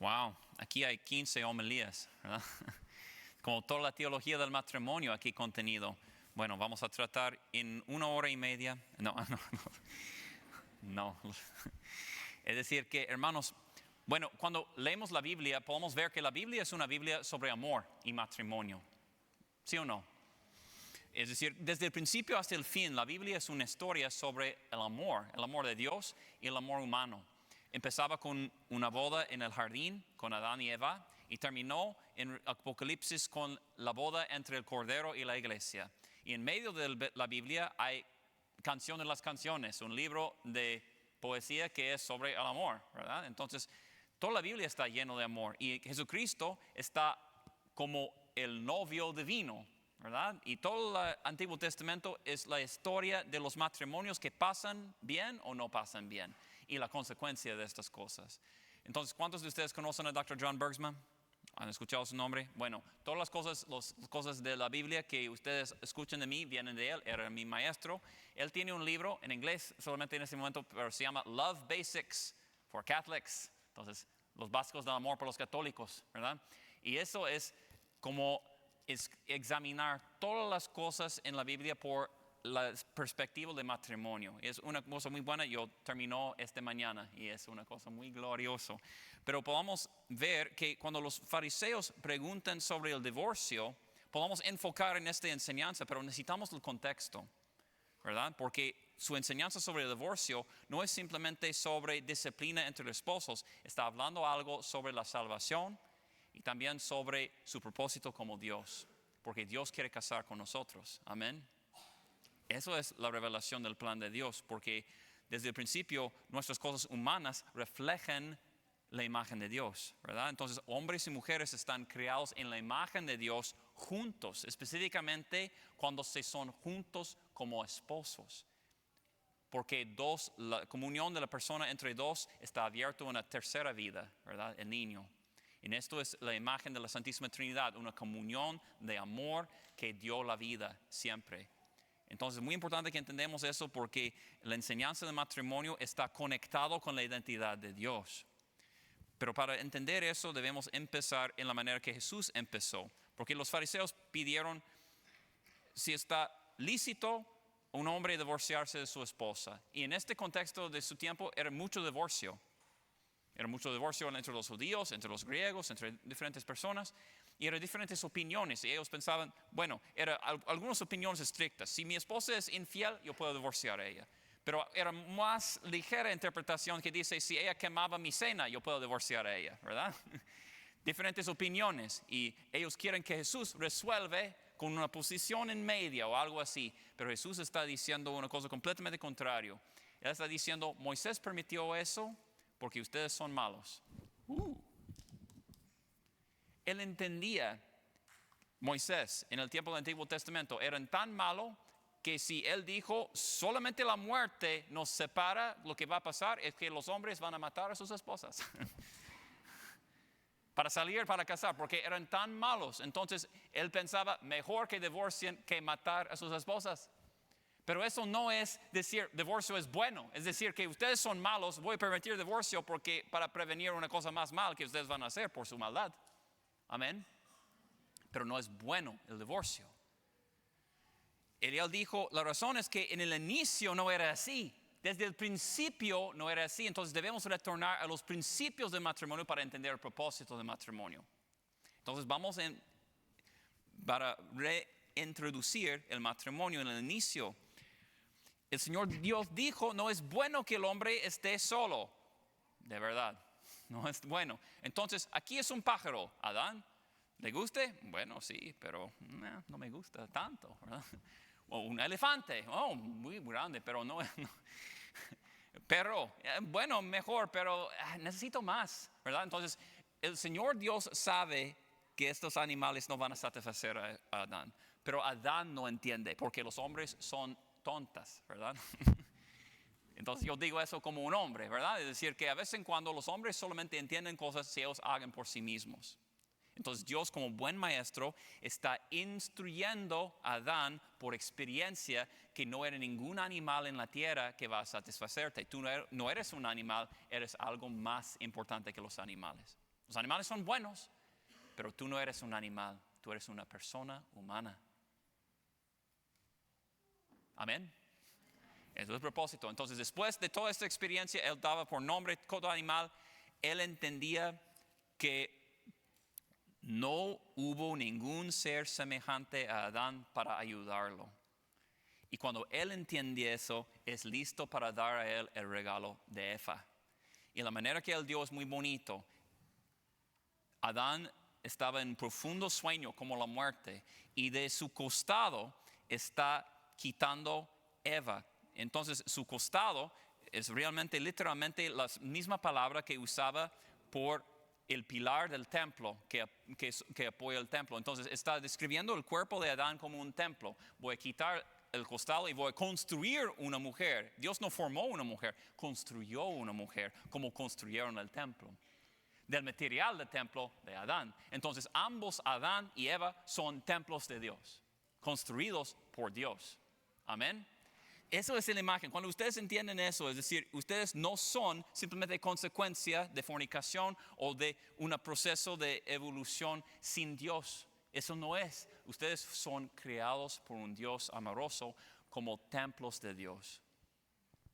Wow, aquí hay 15 homilías, ¿verdad? Como toda la teología del matrimonio aquí contenido. Bueno, vamos a tratar en 1 hora y media. No. Es decir que, hermanos, bueno, cuando leemos la Biblia podemos ver que la Biblia es una Biblia sobre amor y matrimonio. ¿Sí o no? Es decir, desde el principio hasta el fin, la Biblia es una historia sobre el amor de Dios y el amor humano. Empezaba con una boda en el jardín con Adán y Eva y terminó en Apocalipsis con la boda entre el Cordero y la iglesia. Y en medio de la Biblia hay Canción de las Canciones, un libro de poesía que es sobre el amor, ¿verdad? Entonces, toda la Biblia está lleno de amor y Jesucristo está como el novio divino, ¿verdad? Y todo el Antiguo Testamento es la historia de los matrimonios que pasan bien o no pasan bien y la consecuencia de estas cosas. Entonces, ¿cuántos de ustedes conocen a Dr. John Bergsma? ¿Han escuchado su nombre? Bueno, todas las cosas de la Biblia que ustedes escuchan de mí vienen de él, era mi maestro. Él tiene un libro en inglés solamente en este momento, pero se llama Love Basics for Catholics. Entonces, los básicos del amor para los católicos, ¿verdad? Y eso es como examinar todas las cosas en la Biblia por la perspectiva de matrimonio. Es una cosa muy buena. Yo terminó esta mañana y es una cosa muy gloriosa. Pero podemos ver que cuando los fariseos preguntan sobre el divorcio, podemos enfocar en esta enseñanza, pero necesitamos el contexto, ¿verdad? Porque su enseñanza sobre el divorcio no es simplemente sobre disciplina entre los esposos, está hablando algo sobre la salvación y también sobre su propósito como Dios, porque Dios quiere casar con nosotros. Amén. Eso es la revelación del plan de Dios, porque desde el principio nuestras cosas humanas reflejan la imagen de Dios, ¿verdad? Entonces, hombres y mujeres están creados en la imagen de Dios juntos, específicamente cuando se son juntos como esposos. Porque la comunión de la persona entre dos está abierta a una tercera vida, ¿verdad? El niño. Y esto es la imagen de la Santísima Trinidad, una comunión de amor que dio la vida siempre. Entonces es muy importante que entendamos eso porque la enseñanza del matrimonio está conectado con la identidad de Dios. Pero para entender eso debemos empezar en la manera que Jesús empezó. Porque los fariseos pidieron si está lícito un hombre divorciarse de su esposa. Y en este contexto de su tiempo era mucho divorcio. Era mucho divorcio entre los judíos, entre los griegos, entre diferentes personas. Y eran diferentes opiniones. Y ellos pensaban, bueno, eran algunas opiniones estrictas. Si mi esposa es infiel, yo puedo divorciar a ella. Pero era más ligera interpretación que dice, si ella quemaba mi cena, yo puedo divorciar a ella, ¿verdad? Diferentes opiniones. Y ellos quieren que Jesús resuelva con una posición en media o algo así. Pero Jesús está diciendo una cosa completamente contraria. Él está diciendo, Moisés permitió eso porque ustedes son malos. Él entendía, Moisés en el tiempo del Antiguo Testamento eran tan malos que si él dijo solamente la muerte nos separa, lo que va a pasar es que los hombres van a matar a sus esposas para salir, para casar, porque eran tan malos. Entonces él pensaba mejor que divorcien que matar a sus esposas. Pero eso no es decir divorcio es bueno. Es decir que ustedes son malos, voy a permitir divorcio porque para prevenir una cosa más mal que ustedes van a hacer por su maldad. Amén. Pero no es bueno el divorcio. Él dijo, la razón es que en el inicio no era así. Desde el principio no era así. Entonces debemos retornar a los principios del matrimonio para entender el propósito del matrimonio. Entonces vamos para reintroducir el matrimonio en el inicio. El Señor Dios dijo, no es bueno que el hombre esté solo. De verdad, no es bueno. Entonces, aquí es un pájaro, Adán. ¿Le guste? Bueno, sí, pero no me gusta tanto, ¿verdad? O un elefante, muy grande, pero no. Pero, bueno, mejor, pero necesito más, ¿verdad? Entonces, el Señor Dios sabe que estos animales no van a satisfacer a Adán. Pero Adán no entiende, porque los hombres son tontas, ¿verdad? Entonces yo digo eso como un hombre, ¿verdad? Es decir, que a veces en cuando los hombres solamente entienden cosas si ellos hagan por sí mismos. Entonces Dios como buen maestro está instruyendo a Adán por experiencia que no era ningún animal en la tierra que va a satisfacerte. Tú no eres un animal, eres algo más importante que los animales. Los animales son buenos, pero tú no eres un animal, tú eres una persona humana. Amén. Eso es el propósito. Entonces, después de toda esta experiencia, él daba por nombre todo animal. Él entendía que no hubo ningún ser semejante a Adán para ayudarlo. Y cuando él entiende eso, es listo para dar a él el regalo de Eva. Y la manera que él dio es muy bonito. Adán estaba en profundo sueño como la muerte, y de su costado está quitando Eva. Entonces su costado es realmente, literalmente, la misma palabra que usaba por el pilar del templo que apoya el templo. Entonces está describiendo el cuerpo de Adán como un templo. Voy a quitar el costado y voy a construir una mujer. Dios no formó una mujer, construyó una mujer, como construyeron el templo, del material del templo de Adán. Entonces ambos, Adán y Eva, son templos de Dios, construidos por Dios. Amén. Eso es la imagen. Cuando ustedes entienden eso, es decir, ustedes no son simplemente consecuencia de fornicación o de un proceso de evolución sin Dios. Eso no es. Ustedes son creados por un Dios amoroso como templos de Dios.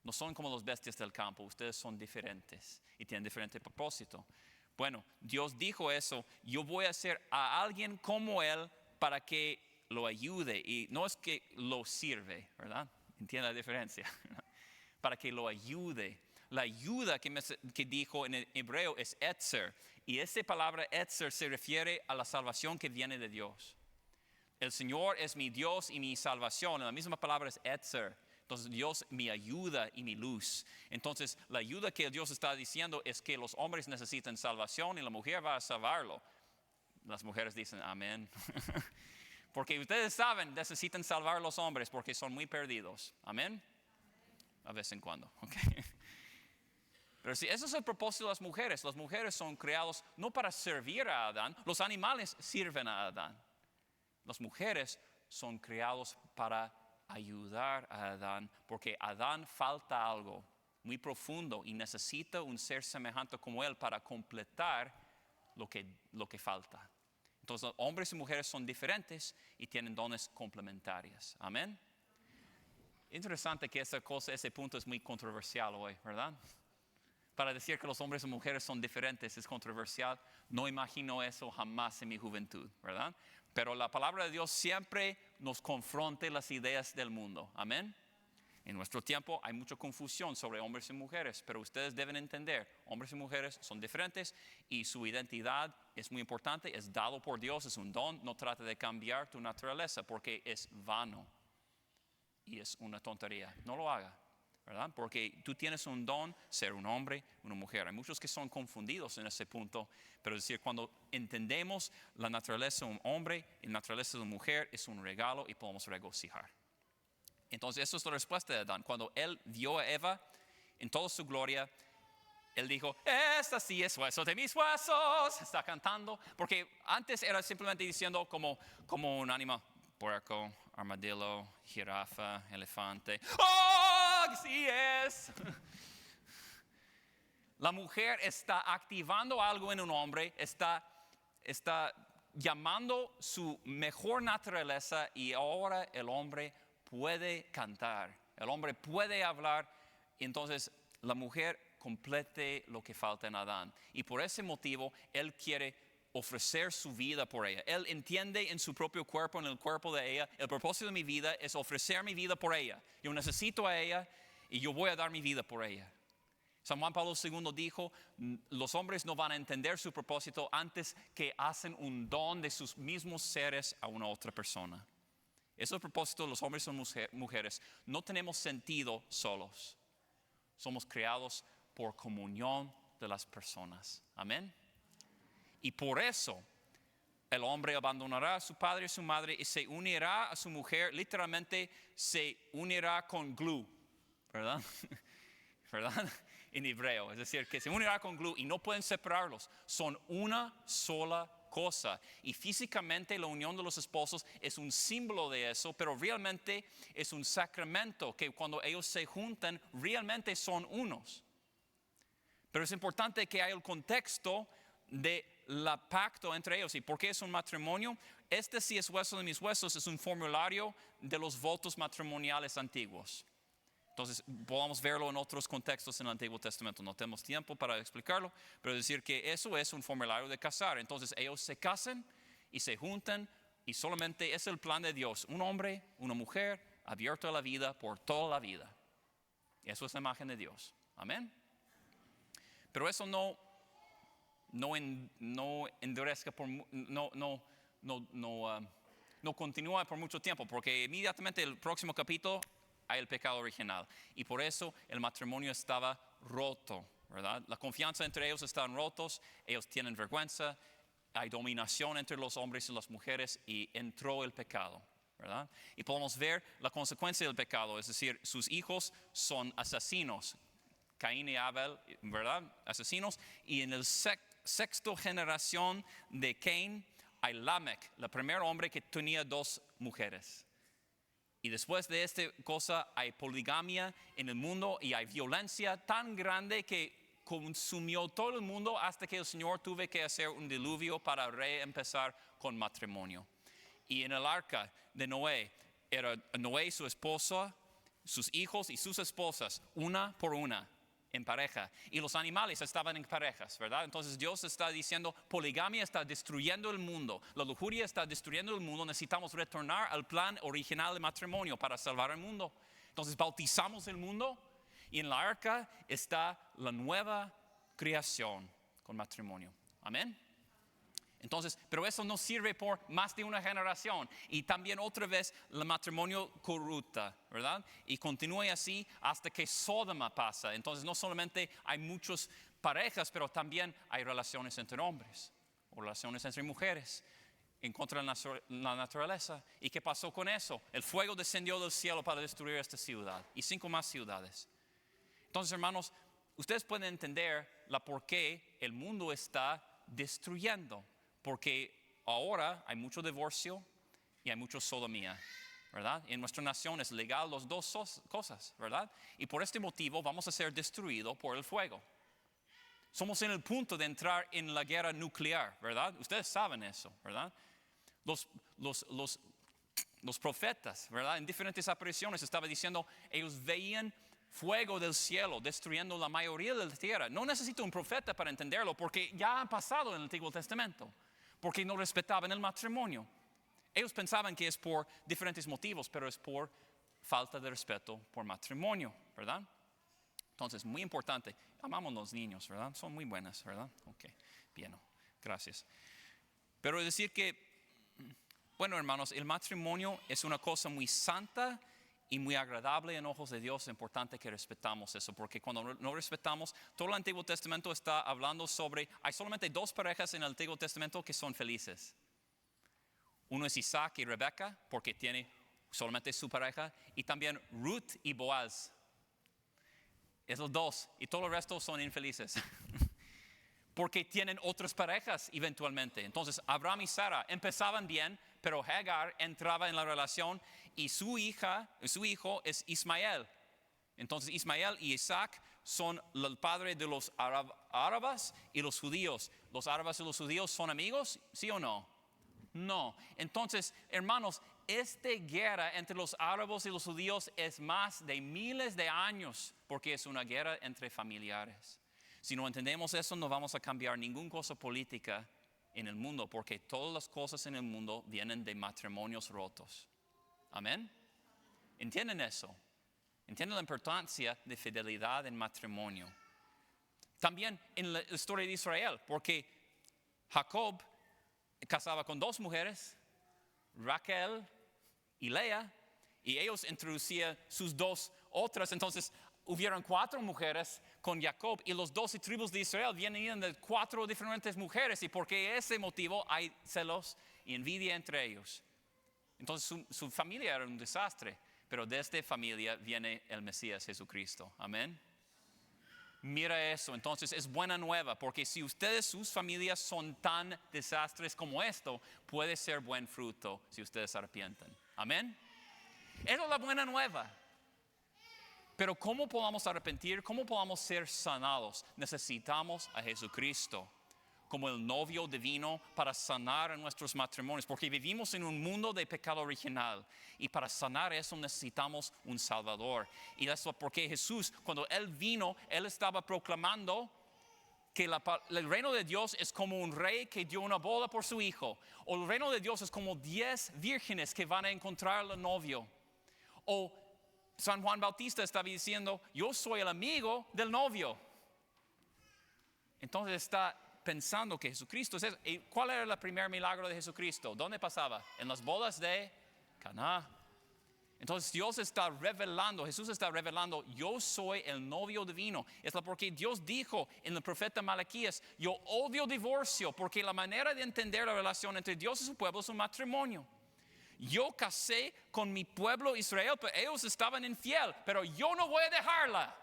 No son como las bestias del campo. Ustedes son diferentes y tienen diferente propósito. Bueno, Dios dijo eso. Yo voy a hacer a alguien como Él para que lo ayude. Y no es que lo sirve, ¿verdad? Entiende la diferencia. Para que lo ayude. La ayuda que dijo en el hebreo es etzer. Y esa palabra etzer se refiere a la salvación que viene de Dios. El Señor es mi Dios y mi salvación. La misma palabra es etzer. Entonces Dios mi ayuda y mi luz. Entonces la ayuda que Dios está diciendo es que los hombres necesitan salvación y la mujer va a salvarlo. Las mujeres dicen amén. Porque ustedes saben, necesitan salvar a los hombres porque son muy perdidos. Amén. A vez en cuando. Okay. Pero sí, ese es el propósito de las mujeres. Las mujeres son creadas no para servir a Adán. Los animales sirven a Adán. Las mujeres son creados para ayudar a Adán, porque a Adán falta algo muy profundo y necesita un ser semejante como él para completar lo que falta. Entonces, hombres y mujeres son diferentes y tienen dones complementarios. Amén. Interesante que ese punto es muy controversial hoy, ¿verdad? Para decir que los hombres y mujeres son diferentes es controversial. No imagino eso jamás en mi juventud, ¿verdad? Pero la palabra de Dios siempre nos confronta las ideas del mundo. Amén. En nuestro tiempo hay mucha confusión sobre hombres y mujeres, pero ustedes deben entender, hombres y mujeres son diferentes y su identidad es muy importante, es dado por Dios, es un don. No trate de cambiar tu naturaleza porque es vano y es una tontería. No lo haga, ¿verdad? Porque tú tienes un don, ser un hombre, una mujer. Hay muchos que son confundidos en ese punto, pero es decir, cuando entendemos la naturaleza de un hombre y la naturaleza de una mujer, es un regalo y podemos regocijar. Entonces, esa es la respuesta de Adán. Cuando él vio a Eva en toda su gloria, él dijo, esta sí es hueso de mis huesos. Está cantando, porque antes era simplemente diciendo como un animal, puerco, armadillo, jirafa, elefante. ¡Oh, sí es! La mujer está activando algo en un hombre, está llamando su mejor naturaleza y ahora el hombre puede cantar, el hombre puede hablar, y entonces la mujer complete lo que falta en Adán. Y por ese motivo, él quiere ofrecer su vida por ella. Él entiende en su propio cuerpo, en el cuerpo de ella, el propósito de mi vida es ofrecer mi vida por ella. Yo necesito a ella y yo voy a dar mi vida por ella. San Juan Pablo II dijo, los hombres no van a entender su propósito antes que hacen un don de sus mismos seres a una otra persona. Ese es el propósito de los hombres y mujeres. No tenemos sentido solos. Somos creados por comunión de las personas. Amén. Y por eso el hombre abandonará a su padre y a su madre y se unirá a su mujer. Literalmente se unirá con glue, ¿verdad? ¿Verdad? En hebreo. Es decir, que se unirá con glue y no pueden separarlos. Son una sola cosa. Y físicamente la unión de los esposos es un símbolo de eso, pero realmente es un sacramento que cuando ellos se juntan realmente son unos. Pero es importante que haya el contexto de la pacto entre ellos. ¿Y por qué es un matrimonio? Este sí es hueso de mis huesos, es un formulario de los votos matrimoniales antiguos. Entonces, podamos verlo en otros contextos en el Antiguo Testamento. No tenemos tiempo para explicarlo, pero decir que eso es un formulario de casar. Entonces, ellos se casan y se juntan y solamente es el plan de Dios. Un hombre, una mujer, abierto a la vida por toda la vida. Eso es la imagen de Dios. Amén. Pero eso no endurezca no continúa por mucho tiempo, porque inmediatamente el próximo capítulo hay el pecado original. Y por eso el matrimonio estaba roto, ¿verdad? La confianza entre ellos están rotos, ellos tienen vergüenza, hay dominación entre los hombres y las mujeres y entró el pecado, ¿verdad? Y podemos ver la consecuencia del pecado, es decir, sus hijos son asesinos, Caín y Abel, ¿verdad? Asesinos. Y en el sexto generación de Caín hay Lamech, el primer hombre que tenía 2 mujeres. Y después de esta cosa hay poligamia en el mundo y hay violencia tan grande que consumió todo el mundo hasta que el Señor tuvo que hacer un diluvio para reempezar con matrimonio. Y en el arca de Noé, era Noé y su esposa, sus hijos y sus esposas, una por una, en pareja. Y los animales estaban en parejas, ¿verdad? Entonces Dios está diciendo, poligamia está destruyendo el mundo, la lujuria está destruyendo el mundo, necesitamos retornar al plan original de matrimonio para salvar el mundo. Entonces bautizamos el mundo y en la arca está la nueva creación con matrimonio. Amén. Entonces, pero eso no sirve por más de una generación. Y también otra vez el matrimonio corrupta, ¿verdad? Y continúa así hasta que Sodoma pasa. Entonces no solamente hay muchas parejas, pero también hay relaciones entre hombres o relaciones entre mujeres en contra de la naturaleza. ¿Y qué pasó con eso? El fuego descendió del cielo para destruir esta ciudad y 5 más ciudades. Entonces, hermanos, ustedes pueden entender la por qué el mundo está destruyendo. Porque ahora hay mucho divorcio y hay mucha sodomía, ¿verdad? En nuestra nación es legal las 2 cosas, ¿verdad? Y por este motivo vamos a ser destruidos por el fuego. Somos en el punto de entrar en la guerra nuclear, ¿verdad? Ustedes saben eso, ¿verdad? Los profetas, ¿verdad? En diferentes apariciones estaba diciendo, ellos veían fuego del cielo destruyendo la mayoría de la tierra. No necesito un profeta para entenderlo porque ya ha pasado en el Antiguo Testamento. Porque no respetaban el matrimonio. Ellos pensaban que es por diferentes motivos, pero es por falta de respeto por matrimonio, ¿verdad? Entonces, muy importante. Amamos a los niños, ¿verdad? Son muy buenas, ¿verdad? Ok, bien, gracias. Pero decir que, bueno, hermanos, el matrimonio es una cosa muy santa y muy agradable en ojos de Dios. Es importante que respetamos eso, porque cuando no respetamos, todo el Antiguo Testamento está hablando sobre, hay solamente 2 parejas en el Antiguo Testamento que son felices. Uno es Isaac y Rebeca, porque tiene solamente su pareja, y también Ruth y Boaz. Es los 2, y todo el resto son infelices. Porque tienen otras parejas eventualmente. Entonces, Abraham y Sara empezaban bien, pero Hagar entraba en la relación y su hijo es Ismael. Entonces, Ismael y Isaac son el padre de los árabes y los judíos. ¿Los árabes y los judíos son amigos? ¿Sí o no? No. Entonces, hermanos, esta guerra entre los árabes y los judíos es más de miles de años, porque es una guerra entre familiares. Si no entendemos eso, no vamos a cambiar ninguna cosa política en el mundo, porque todas las cosas en el mundo vienen de matrimonios rotos. Amén. ¿Entienden eso? ¿Entienden la importancia de fidelidad en matrimonio? También en la historia de Israel, porque Jacob casaba con 2 mujeres, Raquel y Lea, y ellos introducían sus 2 otras. Entonces hubieron 4 mujeres con Jacob, y los 12 tribus de Israel vienen de 4 diferentes mujeres, y porque ese motivo hay celos y envidia entre ellos. Entonces su familia era un desastre, pero de esta familia viene el Mesías Jesucristo. Amén. Mira eso, entonces es buena nueva, porque si ustedes, sus familias son tan desastres como esto, puede ser buen fruto si ustedes se arrepienten. Amén. Esa es la buena nueva. Pero ¿cómo podamos arrepentir? ¿Cómo podamos ser sanados? Necesitamos a Jesucristo. como el novio divino para sanar nuestros matrimonios, porque vivimos en un mundo de pecado original y para sanar eso necesitamos un Salvador. Y eso porque Jesús, cuando Él vino, Él estaba proclamando que el reino de Dios es como un rey que dio una boda por su hijo, o el reino de Dios es como 10 vírgenes que van a encontrar al novio, o San Juan Bautista estaba diciendo, yo soy el amigo del novio. Entonces está pensando que Jesucristo es eso. ¿Y cuál era el primer milagro de Jesucristo? ¿Dónde pasaba? En las bodas de Caná. Entonces Dios está revelando, Jesús está revelando, yo soy el novio divino. Es porque Dios dijo en el profeta Malaquías, yo odio divorcio, porque la manera de entender la relación entre Dios y su pueblo es un matrimonio. Yo casé con mi pueblo Israel, pero ellos estaban infiel, pero yo no voy a dejarla.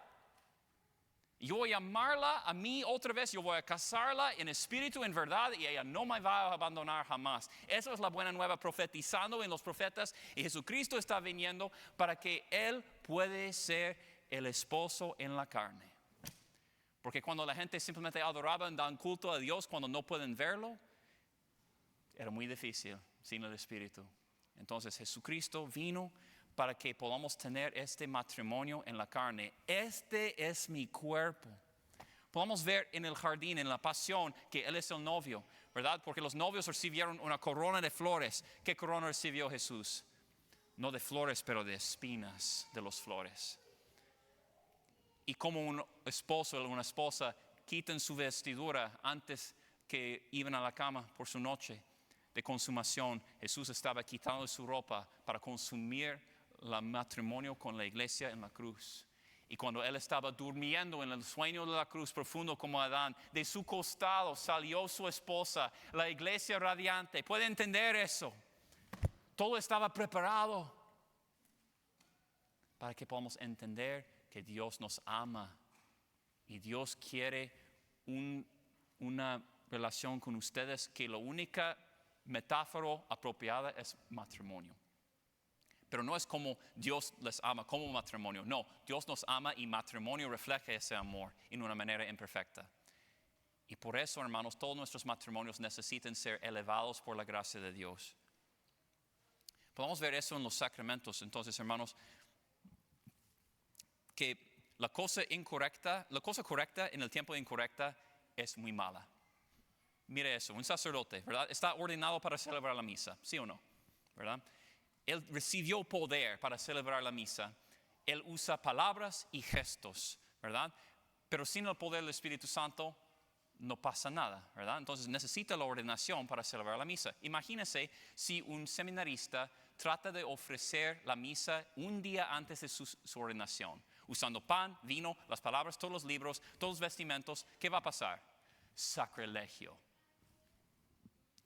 Yo voy a amarla a mí otra vez, yo voy a casarla en espíritu, en verdad, y ella no me va a abandonar jamás. Esa es la buena nueva profetizando en los profetas, y Jesucristo está viniendo para que Él puede ser el esposo en la carne. Porque cuando la gente simplemente adoraba y dan culto a Dios cuando no pueden verlo, era muy difícil sin el Espíritu. Entonces Jesucristo vino para que podamos tener este matrimonio en la carne. Este es mi cuerpo. Podemos ver en el jardín, en la pasión, que Él es el novio, ¿verdad? Porque los novios recibieron una corona de flores. ¿Qué corona recibió Jesús? No de flores, pero de espinas de las flores. Y como un esposo o una esposa quitan su vestidura antes que iban a la cama por su noche de consumación, Jesús estaba quitando su ropa para consumir el matrimonio con la iglesia en la cruz. Y cuando Él estaba durmiendo en el sueño de la cruz profundo como Adán, de su costado salió su esposa, la iglesia radiante. ¿Puede entender eso? Todo estaba preparado para que podamos entender que Dios nos ama y Dios quiere una relación con ustedes, que la única metáfora apropiada es matrimonio. Pero no es como Dios les ama como matrimonio. No, Dios nos ama y matrimonio refleja ese amor en una manera imperfecta. Y por eso, hermanos, todos nuestros matrimonios necesitan ser elevados por la gracia de Dios. Podemos ver eso en los sacramentos. Entonces, hermanos, que la cosa correcta en el tiempo incorrecta es muy mala. Mire eso, un sacerdote, ¿verdad? Está ordenado para celebrar la misa, ¿sí o no? ¿Verdad? Él recibió poder para celebrar la misa. Él usa palabras y gestos, ¿verdad? Pero sin el poder del Espíritu Santo no pasa nada, ¿verdad? Entonces necesita la ordenación para celebrar la misa. Imagínese si un seminarista trata de ofrecer la misa un día antes de su ordenación, usando pan, vino, las palabras, todos los libros, todos los vestimentos. ¿Qué va a pasar? Sacrilegio.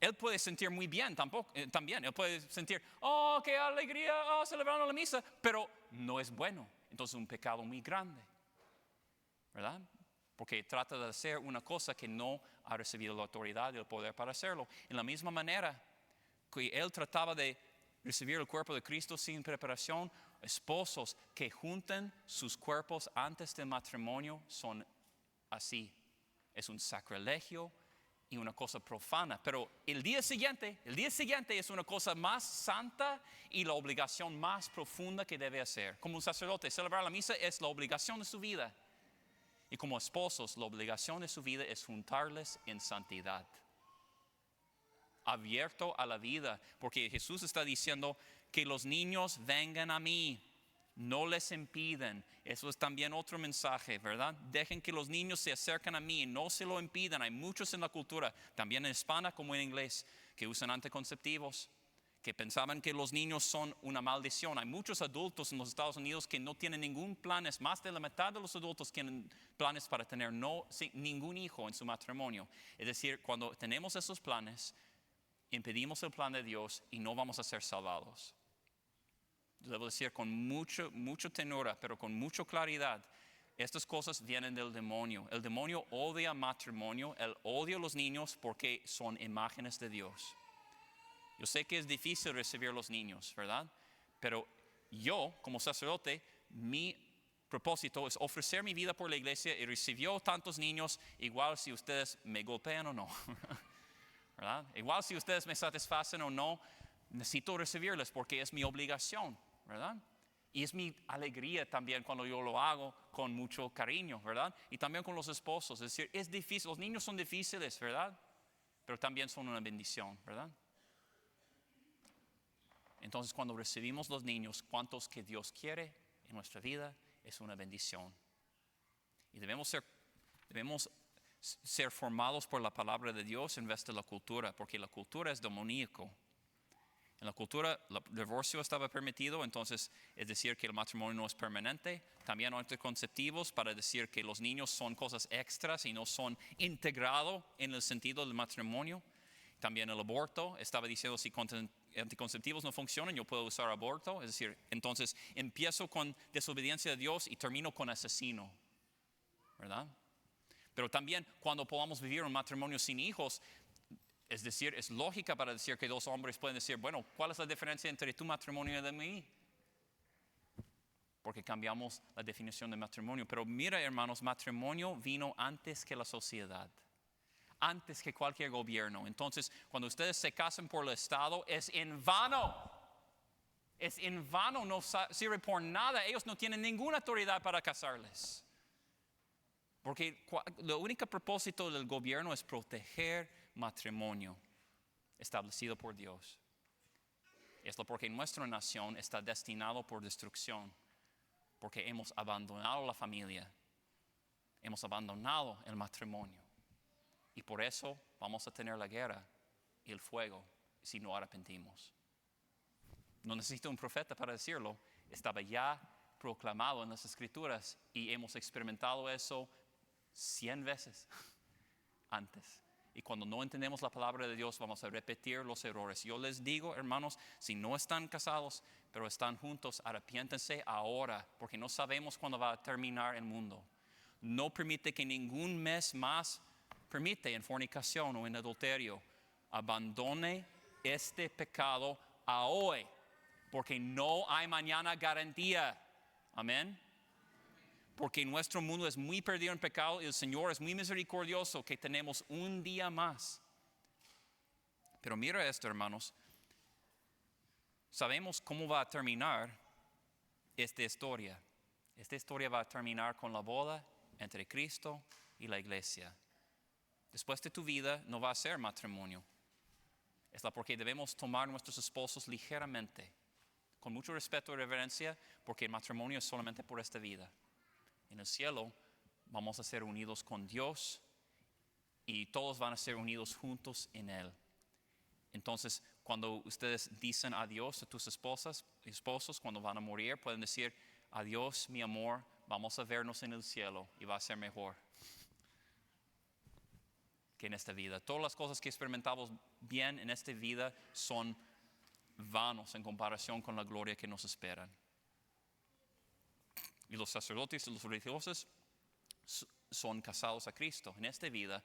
Él puede sentir muy bien también. Él puede sentir, oh, qué alegría, oh, celebrando la misa, pero no es bueno. Entonces es un pecado muy grande, ¿verdad? Porque trata de hacer una cosa que no ha recibido la autoridad y el poder para hacerlo. En la misma manera que Él trataba de recibir el cuerpo de Cristo sin preparación, esposos que juntan sus cuerpos antes del matrimonio son así. Es un sacrilegio y una cosa profana, pero el día siguiente es una cosa más santa y la obligación más profunda que debe hacer. Como un sacerdote, celebrar la misa es la obligación de su vida. Y como esposos, la obligación de su vida es juntarles en santidad, abierto a la vida, porque Jesús está diciendo que los niños vengan a mí. No les impiden. Eso es también otro mensaje, ¿verdad? Dejen que los niños se acerquen a mí, no se lo impidan. Hay muchos en la cultura, también en hispana como en inglés, que usan anticonceptivos, que pensaban que los niños son una maldición. Hay muchos adultos en los Estados Unidos que no tienen ningún plan. Es más de la mitad de los adultos tienen planes para tener ningún hijo en su matrimonio. Es decir, cuando tenemos esos planes, impedimos el plan de Dios y no vamos a ser salvados. Debo decir con mucha tenura, pero con mucha claridad, estas cosas vienen del demonio. El demonio odia matrimonio, él odia a los niños porque son imágenes de Dios. Yo sé que es difícil recibir a los niños, ¿verdad? Pero yo, como sacerdote, mi propósito es ofrecer mi vida por la iglesia y recibió tantos niños, igual si ustedes me golpean o no. ¿Verdad? Igual si ustedes me satisfacen o no, necesito recibirles porque es mi obligación, ¿verdad? Y es mi alegría también cuando yo lo hago con mucho cariño, ¿verdad? Y también con los esposos, es decir, es difícil, los niños son difíciles, ¿verdad? Pero también son una bendición, ¿verdad? Entonces cuando recibimos los niños, cuantos que Dios quiere en nuestra vida, es una bendición. Y debemos ser formados por la palabra de Dios en vez de la cultura, porque la cultura es demoníaco. En la cultura el divorcio estaba permitido, entonces es decir que el matrimonio no es permanente. También anticonceptivos para decir que los niños son cosas extras y no son integrados en el sentido del matrimonio. También el aborto, estaba diciendo si anticonceptivos no funcionan, yo puedo usar aborto. Es decir, entonces empiezo con desobediencia a Dios y termino con asesino, ¿verdad? Pero también cuando podamos vivir un matrimonio sin hijos, es decir, es lógica para decir que dos hombres pueden decir, bueno, ¿cuál es la diferencia entre tu matrimonio y el de mí? Porque cambiamos la definición de matrimonio. Pero mira, hermanos, matrimonio vino antes que la sociedad, antes que cualquier gobierno. Entonces, cuando ustedes se casan por el Estado, es en vano. Es en vano, no sirve por nada. Ellos no tienen ninguna autoridad para casarles. Porque el único propósito del gobierno es proteger matrimonio establecido por Dios. Esto porque nuestra nación está destinado por destrucción, porque hemos abandonado la familia, hemos abandonado el matrimonio. Y por eso vamos a tener la guerra y el fuego si no arrepentimos. No necesito un profeta para decirlo, estaba ya proclamado en las Escrituras y hemos experimentado eso 100 veces antes. Y cuando no entendemos la palabra de Dios, vamos a repetir los errores. Yo les digo, hermanos, si no están casados, pero están juntos, arrepiéntense ahora, porque no sabemos cuándo va a terminar el mundo. No permite que ningún mes más permite en fornicación o en adulterio. Abandone este pecado a hoy, porque no hay mañana garantía. Amén. Porque nuestro mundo es muy perdido en pecado y el Señor es muy misericordioso que tenemos un día más. Pero mira esto, hermanos. Sabemos cómo va a terminar esta historia. Esta historia va a terminar con la boda entre Cristo y la iglesia. Después de tu vida no va a ser matrimonio. Es porque debemos tomar nuestros esposos ligeramente, con mucho respeto y reverencia, porque el matrimonio es solamente por esta vida. En el cielo vamos a ser unidos con Dios y todos van a ser unidos juntos en Él. Entonces, cuando ustedes dicen adiós a tus esposos, cuando van a morir, pueden decir, adiós mi amor, vamos a vernos en el cielo y va a ser mejor que en esta vida. Todas las cosas que experimentamos bien en esta vida son vanos en comparación con la gloria que nos espera. Y los sacerdotes y los religiosos son casados a Cristo en esta vida,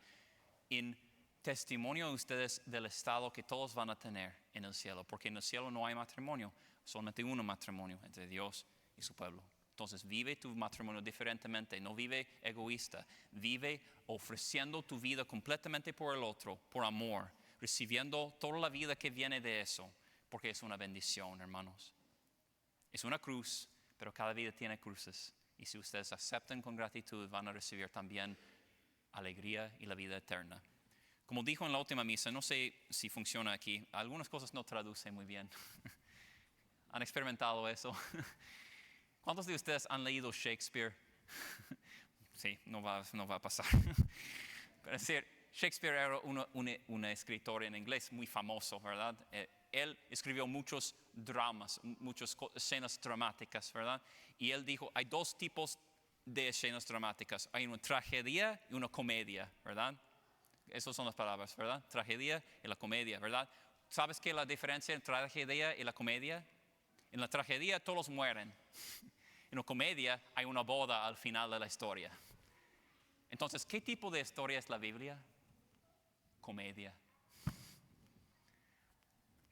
en testimonio a ustedes del estado que todos van a tener en el cielo, porque en el cielo no hay matrimonio, solamente un matrimonio entre Dios y su pueblo. Entonces vive tu matrimonio diferentemente, no vive egoísta, vive ofreciendo tu vida completamente por el otro, por amor, recibiendo toda la vida que viene de eso, porque es una bendición, hermanos. Es una cruz, pero cada vida tiene cruces. Y si ustedes aceptan con gratitud, van a recibir también alegría y la vida eterna. Como dijo en la última misa, no sé si funciona aquí, algunas cosas no traducen muy bien. ¿Han experimentado eso? ¿Cuántos de ustedes han leído Shakespeare? Sí, no va a pasar. Pero es decir, Shakespeare era un escritor en inglés muy famoso, ¿verdad? Él escribió muchos dramas, muchas escenas dramáticas, ¿verdad? Y él dijo, hay dos tipos de escenas dramáticas. Hay una tragedia y una comedia, ¿verdad? Esas son las palabras, ¿verdad? Tragedia y la comedia, ¿verdad? ¿Sabes qué es la diferencia entre la tragedia y la comedia? En la tragedia todos mueren. En la comedia hay una boda al final de la historia. Entonces, ¿qué tipo de historia es la Biblia? Comedia.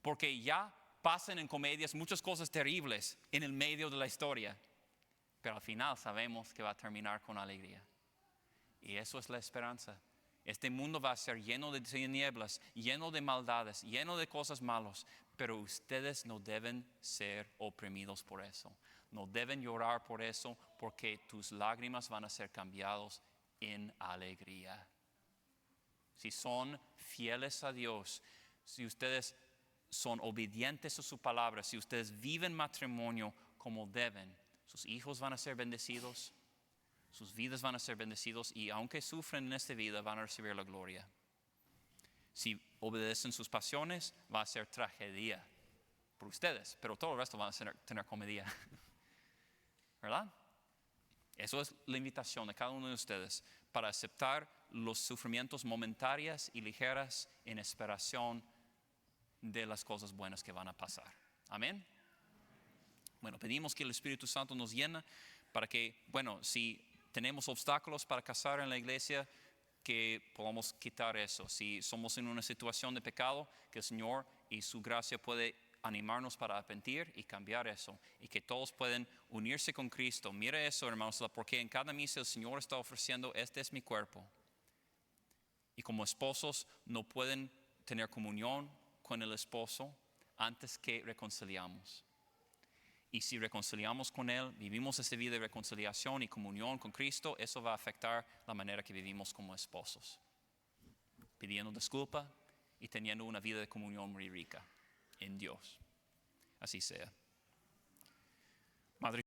Porque ya pasan en comedias muchas cosas terribles en el medio de la historia. pero al final sabemos que va a terminar con alegría. Y eso es la esperanza. Este mundo va a ser lleno de tinieblas, lleno de maldades, lleno de cosas malas, pero ustedes no deben ser oprimidos por eso. No deben llorar por eso, porque tus lágrimas van a ser cambiados en alegría. Si son fieles a Dios, si ustedes son obedientes a su palabra, si ustedes viven matrimonio como deben, sus hijos van a ser bendecidos, sus vidas van a ser bendecidos y aunque sufren en esta vida van a recibir la gloria. Si obedecen sus pasiones, va a ser tragedia por ustedes, pero todo el resto van a tener comedia. ¿Verdad? Eso es la invitación de cada uno de ustedes para aceptar los sufrimientos momentáneos y ligeras en esperación de las cosas buenas que van a pasar. Amén. Bueno, pedimos que el Espíritu Santo nos llene para que, bueno, si tenemos obstáculos para casar en la iglesia, que podamos quitar eso. Si somos en una situación de pecado, que el Señor y su gracia puede animarnos para arrepentir y cambiar eso. Y que todos pueden unirse con Cristo. Mire eso, hermanos, porque en cada misa el Señor está ofreciendo, este es mi cuerpo. Y como esposos no pueden tener comunión con el esposo antes que reconciliamos. Y si reconciliamos con Él, vivimos esa vida de reconciliación y comunión con Cristo, eso va a afectar la manera que vivimos como esposos. Pidiendo disculpa y teniendo una vida de comunión muy rica en Dios. Así sea. Madre